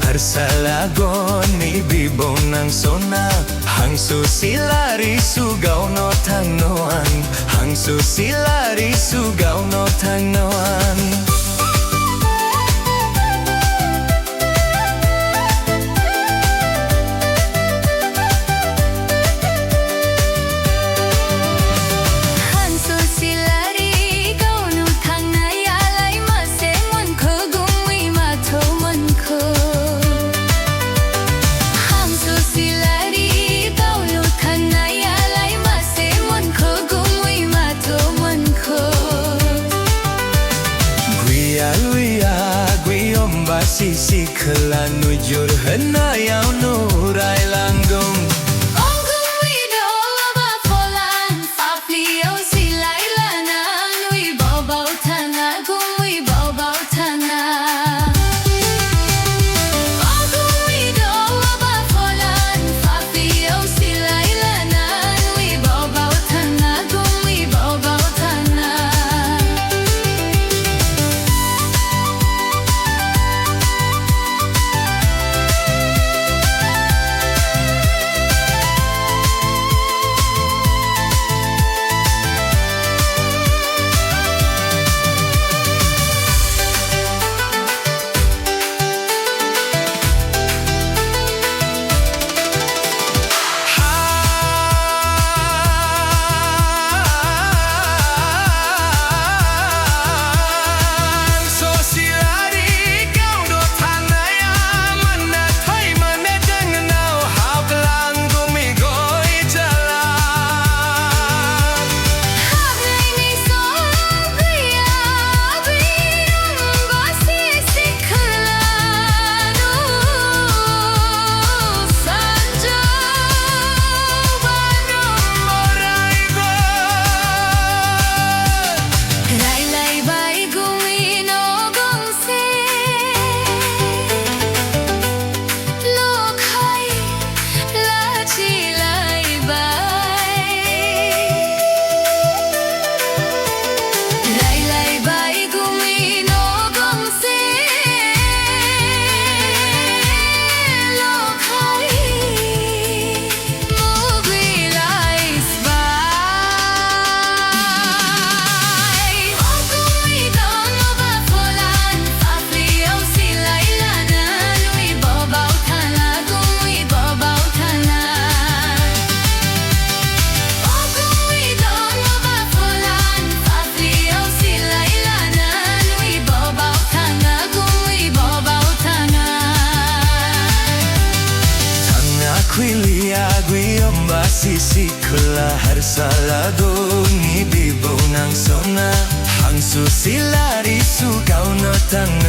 harsalagon ni bibo ng sona. Hang susilari sugaw no tanoan, hang susilari sugaw no tanoan. Sisi kela nujur henayau nurai langgong. Om Gumwi do ba folaan, faplio silai lana, nui bau tana, Gumwi bau tana. Om Gumwi do ba folaan, faplio silai lana, nui bau tana, Gumwi bau tana. Sisi kela harsalagon ni bibo ng sona. Hang susilari sugaw no tanoan.